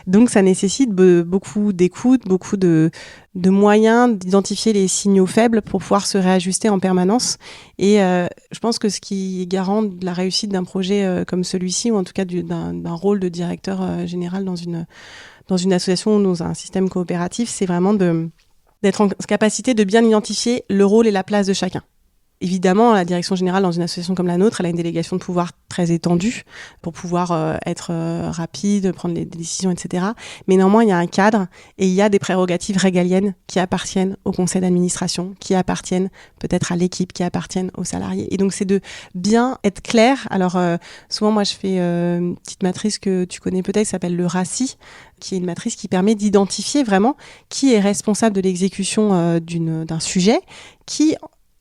Donc, ça nécessite beaucoup d'écoute, beaucoup de moyens d'identifier les signaux faibles pour pouvoir se réajuster en permanence. Et je pense que ce qui est garant de la réussite d'un projet comme celui-ci, ou en tout cas d'un rôle de directeur général dans une association ou dans un système coopératif, c'est vraiment d'être en capacité de bien identifier le rôle et la place de chacun. Évidemment, la direction générale dans une association comme la nôtre, elle a une délégation de pouvoir très étendue pour pouvoir être rapide, prendre des décisions, etc. Mais néanmoins, il y a un cadre et il y a des prérogatives régaliennes qui appartiennent au conseil d'administration, qui appartiennent peut-être à l'équipe, qui appartiennent aux salariés. Et donc, c'est de bien être clair. Alors, souvent, moi, je fais une petite matrice que tu connais peut-être, qui s'appelle le RACI, qui est une matrice qui permet d'identifier vraiment qui est responsable de l'exécution d'un sujet, qui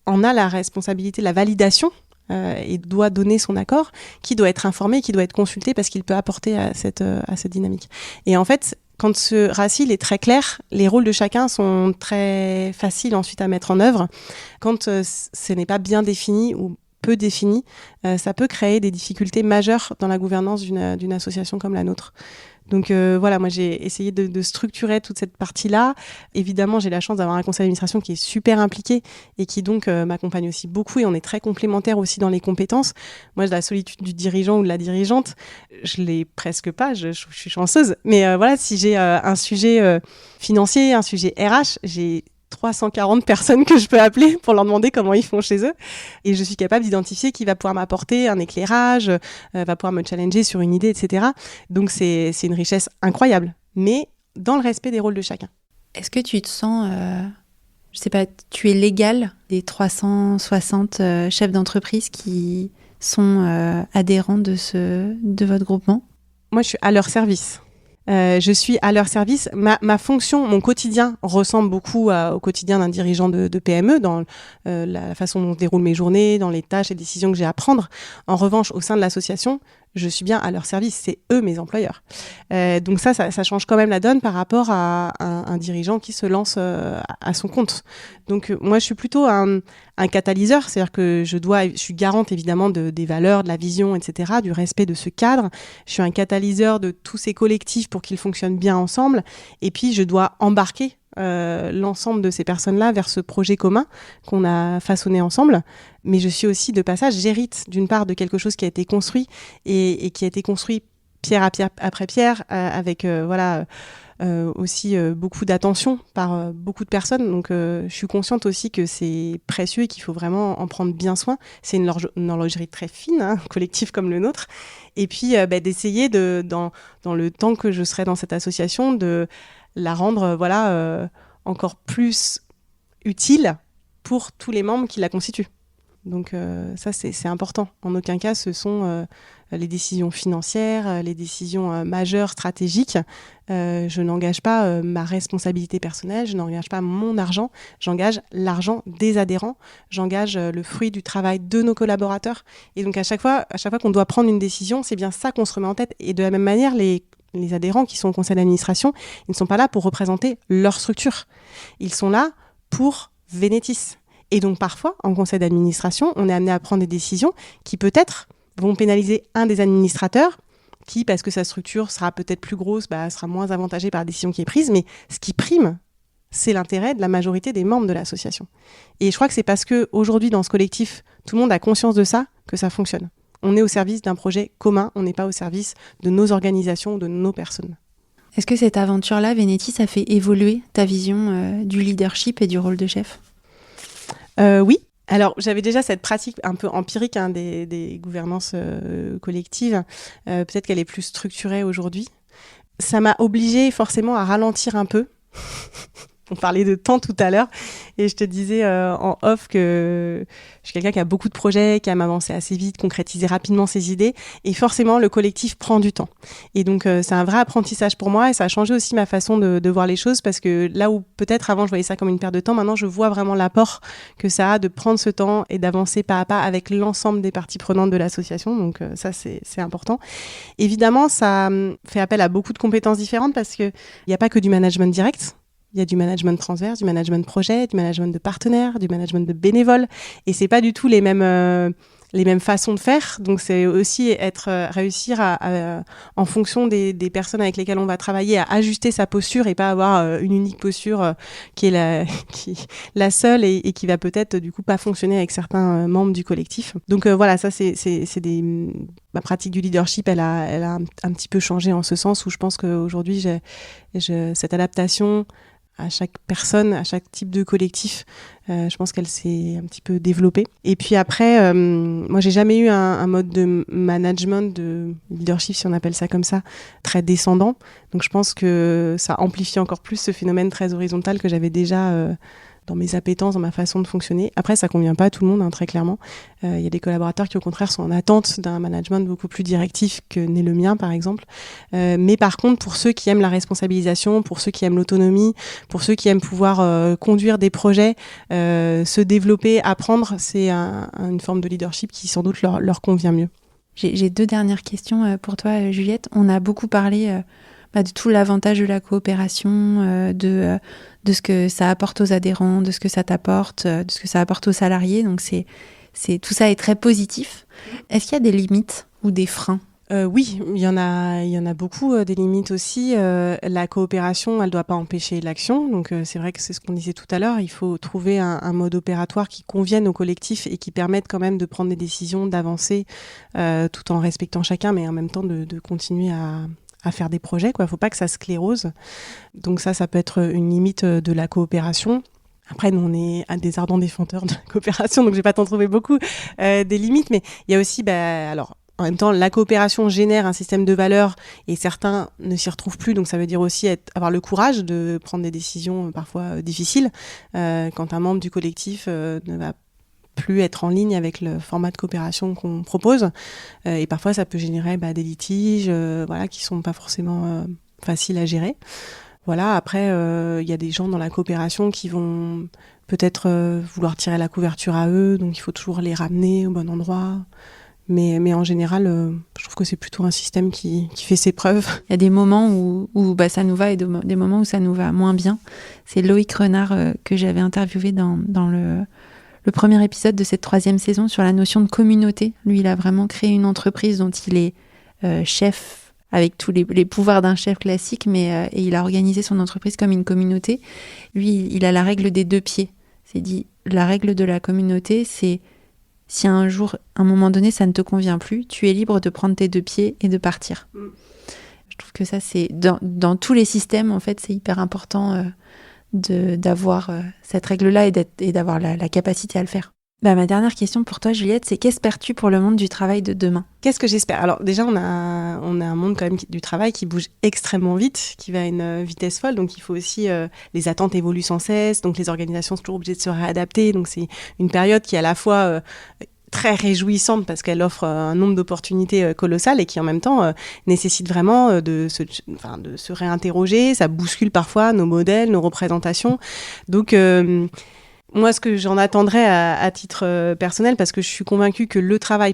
en a la responsabilité, la validation, et doit donner son accord, qui doit être informé, qui doit être consulté parce qu'il peut apporter à cette dynamique. Et en fait, quand ce RACI est très clair, les rôles de chacun sont très faciles ensuite à mettre en œuvre. Quand ce n'est pas bien défini ou peu défini, ça peut créer des difficultés majeures dans la gouvernance d'une association comme la nôtre. Donc voilà, moi j'ai essayé de structurer toute cette partie-là. Évidemment, j'ai la chance d'avoir un conseil d'administration qui est super impliqué et qui donc m'accompagne aussi beaucoup, et on est très complémentaires aussi dans les compétences. Moi, la solitude du dirigeant ou de la dirigeante, je l'ai presque pas, je suis chanceuse. Mais voilà, si j'ai un sujet financier, un sujet RH, j'ai 340 personnes que je peux appeler pour leur demander comment ils font chez eux. Et je suis capable d'identifier qui va pouvoir m'apporter un éclairage, va pouvoir me challenger sur une idée, etc. Donc, c'est une richesse incroyable, mais dans le respect des rôles de chacun. Est-ce que tu te sens, je sais pas, tu es l'égal des 360 chefs d'entreprise qui sont adhérents de votre groupement ? Moi, je suis à leur service. Je suis à leur service. Ma fonction, mon quotidien ressemble beaucoup au quotidien d'un dirigeant de PME, dans la façon dont je déroule mes journées, dans les tâches et décisions que j'ai à prendre. En revanche, au sein de l'association, je suis bien à leur service. C'est eux mes employeurs. Donc ça change quand même la donne par rapport à un dirigeant qui se lance à son compte. Donc moi, je suis plutôt un catalyseur, c'est-à-dire que je suis garante évidemment des valeurs, de la vision, etc., du respect de ce cadre. Je suis un catalyseur de tous ces collectifs pour qu'ils fonctionnent bien ensemble. Et puis, je dois embarquer l'ensemble de ces personnes-là vers ce projet commun qu'on a façonné ensemble. Mais je suis aussi, de passage, j'hérite d'une part de quelque chose qui a été construit et qui a été construit pierre à pierre après pierre, avec aussi beaucoup d'attention par beaucoup de personnes. Donc, je suis consciente aussi que c'est précieux et qu'il faut vraiment en prendre bien soin. C'est une horlogerie très fine, un collectif comme le nôtre. Et puis, d'essayer, dans le temps que je serai dans cette association, de la rendre encore plus utile pour tous les membres qui la constituent. Donc ça, c'est important. En aucun cas, ce sont les décisions financières, les décisions majeures, stratégiques. Je n'engage pas ma responsabilité personnelle, je n'engage pas mon argent, j'engage l'argent des adhérents, j'engage le fruit du travail de nos collaborateurs. Et donc à chaque fois qu'on doit prendre une décision, c'est bien ça qu'on se remet en tête. Et de la même manière, les les adhérents qui sont au conseil d'administration, ils ne sont pas là pour représenter leur structure. Ils sont là pour Vénétis. Et donc parfois, en conseil d'administration, on est amené à prendre des décisions qui peut-être vont pénaliser un des administrateurs qui, parce que sa structure sera peut-être plus grosse, sera moins avantagée par la décision qui est prise. Mais ce qui prime, c'est l'intérêt de la majorité des membres de l'association. Et je crois que c'est parce qu'aujourd'hui, dans ce collectif, tout le monde a conscience de ça, que ça fonctionne. On est au service d'un projet commun, on n'est pas au service de nos organisations ou de nos personnes. Est-ce que cette aventure-là, Vénétis, a fait évoluer ta vision du leadership et du rôle de chef ? Oui. Alors, j'avais déjà cette pratique un peu empirique des gouvernances collectives. Peut-être qu'elle est plus structurée aujourd'hui. Ça m'a obligée forcément à ralentir un peu. On parlait de temps tout à l'heure et je te disais en off que je suis quelqu'un qui a beaucoup de projets, qui aime avancer assez vite, concrétiser rapidement ses idées et forcément le collectif prend du temps. Et donc c'est un vrai apprentissage pour moi et ça a changé aussi ma façon de voir les choses parce que là où peut-être avant je voyais ça comme une perte de temps, maintenant je vois vraiment l'apport que ça a de prendre ce temps et d'avancer pas à pas avec l'ensemble des parties prenantes de l'association. Donc ça c'est important. Évidemment ça fait appel à beaucoup de compétences différentes parce qu'il n'y a pas que du management direct. Il y a du management transverse, du management projet, du management de partenaires, du management de bénévoles. Et c'est pas du tout les mêmes façons de faire. Donc, c'est aussi réussir en fonction des personnes avec lesquelles on va travailler, à ajuster sa posture et pas avoir une unique posture qui est la seule et qui va peut-être, du coup, pas fonctionner avec certains membres du collectif. Donc, voilà, ça, ma pratique du leadership, elle a un petit peu changé en ce sens où je pense qu'aujourd'hui, cette adaptation à chaque personne, à chaque type de collectif. Je pense qu'elle s'est un petit peu développée. Et puis après, moi, j'ai jamais eu un mode de management, de leadership, si on appelle ça comme ça, très descendant. Donc, je pense que ça amplifie encore plus ce phénomène très horizontal que j'avais déjà dans mes appétences, dans ma façon de fonctionner. Après, ça convient pas à tout le monde, très clairement. Il y a des collaborateurs qui, au contraire, sont en attente d'un management beaucoup plus directif que n'est le mien, par exemple. Mais par contre, pour ceux qui aiment la responsabilisation, pour ceux qui aiment l'autonomie, pour ceux qui aiment pouvoir conduire des projets, se développer, apprendre, c'est une forme de leadership qui, sans doute, leur convient mieux. J'ai 2 dernières questions pour toi, Juliette. On a beaucoup parlé de tout l'avantage de la coopération, de ce que ça apporte aux adhérents, de ce que ça t'apporte, de ce que ça apporte aux salariés. Donc tout ça est très positif. Est-ce qu'il y a des limites ou des freins ? Oui, il y en a beaucoup, des limites aussi. La coopération, elle doit pas empêcher l'action. Donc c'est vrai que c'est ce qu'on disait tout à l'heure. Il faut trouver un mode opératoire qui convienne au collectif et qui permette quand même de prendre des décisions, d'avancer, tout en respectant chacun, mais en même temps de continuer à faire des projets, quoi. Faut pas que ça sclérose. Donc ça peut être une limite de la coopération. Après, nous, on est des ardents défenseurs de la coopération, donc je vais pas t'en trouver beaucoup des limites, mais il y a aussi, en même temps, la coopération génère un système de valeurs et certains ne s'y retrouvent plus, donc ça veut dire aussi avoir le courage de prendre des décisions parfois difficiles quand un membre du collectif ne va plus être en ligne avec le format de coopération qu'on propose. Et parfois, ça peut générer des litiges qui sont pas forcément faciles à gérer. Voilà, après, y a des gens dans la coopération qui vont peut-être vouloir tirer la couverture à eux, donc il faut toujours les ramener au bon endroit. Mais en général, je trouve que c'est plutôt un système qui fait ses preuves. Il y a des moments où ça nous va et des moments où ça nous va moins bien. C'est Loïc Renard que j'avais interviewé dans le premier épisode de cette 3e saison sur la notion de communauté. Lui, il a vraiment créé une entreprise dont il est chef avec tous les pouvoirs d'un chef classique, et il a organisé son entreprise comme une communauté. Lui, il a la règle des 2 pieds. C'est dit, la règle de la communauté, c'est si un jour, à un moment donné, ça ne te convient plus, tu es libre de prendre tes 2 pieds et de partir. Je trouve que ça, c'est dans tous les systèmes, en fait, c'est hyper important d'avoir cette règle-là et d'avoir la capacité à le faire. Ma dernière question pour toi, Juliette, c'est qu'espères-tu pour le monde du travail de demain ? Qu'est-ce que j'espère ? Alors déjà, on a un monde quand même du travail qui bouge extrêmement vite, qui va à une vitesse folle. Donc il faut aussi, les attentes évoluent sans cesse, donc les organisations sont toujours obligées de se réadapter. Donc c'est une période qui est à la fois très réjouissante parce qu'elle offre un nombre d'opportunités colossales et qui en même temps nécessite vraiment de se réinterroger. Ça bouscule parfois nos modèles, nos représentations. Donc Moi, ce que j'en attendrais à titre personnel, parce que je suis convaincue que le travail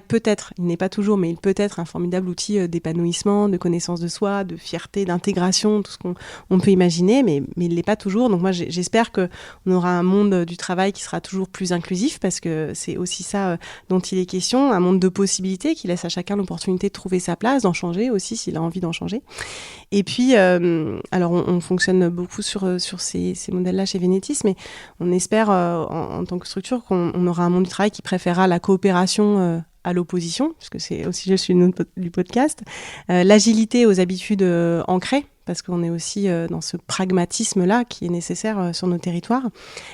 il n'est pas toujours, mais il peut être un formidable outil d'épanouissement, de connaissance de soi, de fierté, d'intégration, tout ce qu'on peut imaginer, mais il ne l'est pas toujours. Donc moi, j'espère qu'on aura un monde du travail qui sera toujours plus inclusif, parce que c'est aussi ça dont il est question, un monde de possibilités qui laisse à chacun l'opportunité de trouver sa place, d'en changer aussi s'il a envie d'en changer. Et puis, alors on fonctionne beaucoup sur ces modèles-là chez Vénétis, mais on espère en tant que structure qu'on aura un monde du travail qui préférera la coopération à l'opposition, puisque c'est aussi je suis du podcast, l'agilité aux habitudes ancrées, parce qu'on est aussi dans ce pragmatisme-là qui est nécessaire sur nos territoires,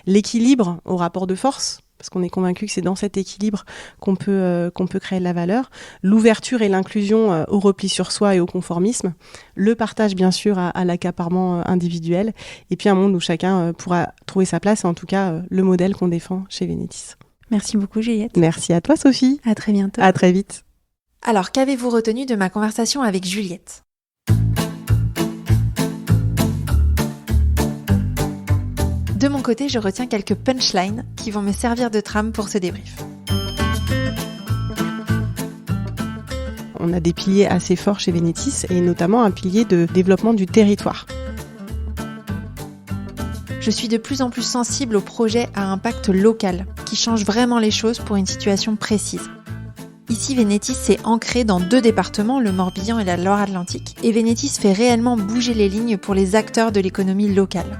l'équilibre au rapport de force, parce qu'on est convaincu que c'est dans cet équilibre qu'on peut créer de la valeur, l'ouverture et l'inclusion au repli sur soi et au conformisme, le partage bien sûr à l'accaparement individuel, et puis un monde où chacun pourra trouver sa place, et en tout cas le modèle qu'on défend chez Vénétis. Merci beaucoup Juliette. Merci à toi Sophie. À très bientôt. À très vite. Alors, qu'avez-vous retenu de ma conversation avec Juliette ? De mon côté, je retiens quelques punchlines qui vont me servir de trame pour ce débrief. On a des piliers assez forts chez Vénétis, et notamment un pilier de développement du territoire. Je suis de plus en plus sensible aux projets à impact local, qui changent vraiment les choses pour une situation précise. Ici, Vénétis s'est ancré dans 2 départements, le Morbihan et la Loire-Atlantique, et Vénétis fait réellement bouger les lignes pour les acteurs de l'économie locale.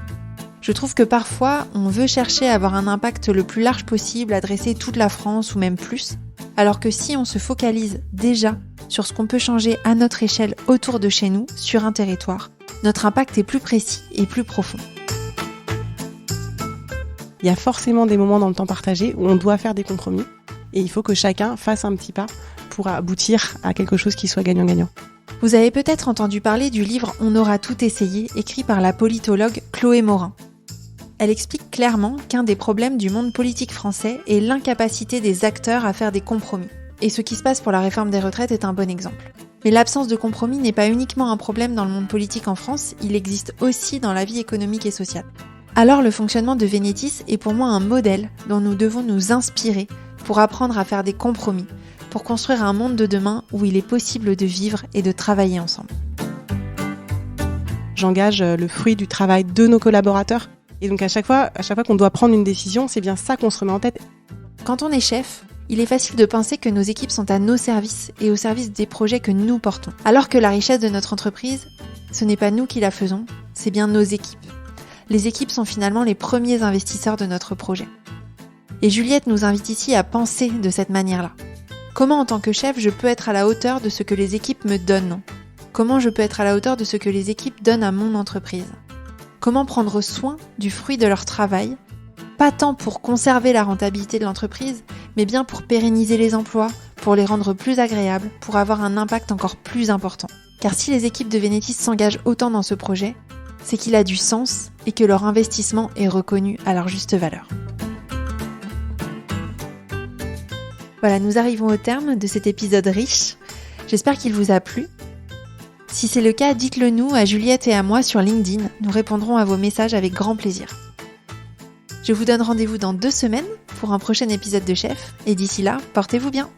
Je trouve que parfois, on veut chercher à avoir un impact le plus large possible, adresser toute la France ou même plus, alors que si on se focalise déjà sur ce qu'on peut changer à notre échelle autour de chez nous, sur un territoire, notre impact est plus précis et plus profond. Il y a forcément des moments dans le temps partagé où on doit faire des compromis, et il faut que chacun fasse un petit pas pour aboutir à quelque chose qui soit gagnant-gagnant. Vous avez peut-être entendu parler du livre « On aura tout essayé » écrit par la politologue Chloé Morin. Elle explique clairement qu'un des problèmes du monde politique français est l'incapacité des acteurs à faire des compromis. Et ce qui se passe pour la réforme des retraites est un bon exemple. Mais l'absence de compromis n'est pas uniquement un problème dans le monde politique en France, il existe aussi dans la vie économique et sociale. Alors le fonctionnement de Vénétis est pour moi un modèle dont nous devons nous inspirer pour apprendre à faire des compromis, pour construire un monde de demain où il est possible de vivre et de travailler ensemble. J'engage le fruit du travail de nos collaborateurs. Et donc à chaque fois qu'on doit prendre une décision, c'est bien ça qu'on se remet en tête. Quand on est chef, il est facile de penser que nos équipes sont à nos services et au service des projets que nous portons. Alors que la richesse de notre entreprise, ce n'est pas nous qui la faisons, c'est bien nos équipes. Les équipes sont finalement les premiers investisseurs de notre projet. Et Juliette nous invite ici à penser de cette manière-là. Comment en tant que chef, je peux être à la hauteur de ce que les équipes me donnent ? Comment je peux être à la hauteur de ce que les équipes donnent à mon entreprise ? Comment prendre soin du fruit de leur travail, pas tant pour conserver la rentabilité de l'entreprise, mais bien pour pérenniser les emplois, pour les rendre plus agréables, pour avoir un impact encore plus important. Car si les équipes de Vénétis s'engagent autant dans ce projet, c'est qu'il a du sens et que leur investissement est reconnu à leur juste valeur. Voilà, nous arrivons au terme de cet épisode riche. J'espère qu'il vous a plu. Si c'est le cas, dites-le nous à Juliette et à moi sur LinkedIn. Nous répondrons à vos messages avec grand plaisir. Je vous donne rendez-vous dans 2 semaines pour un prochain épisode de Chef. Et d'ici là, portez-vous bien.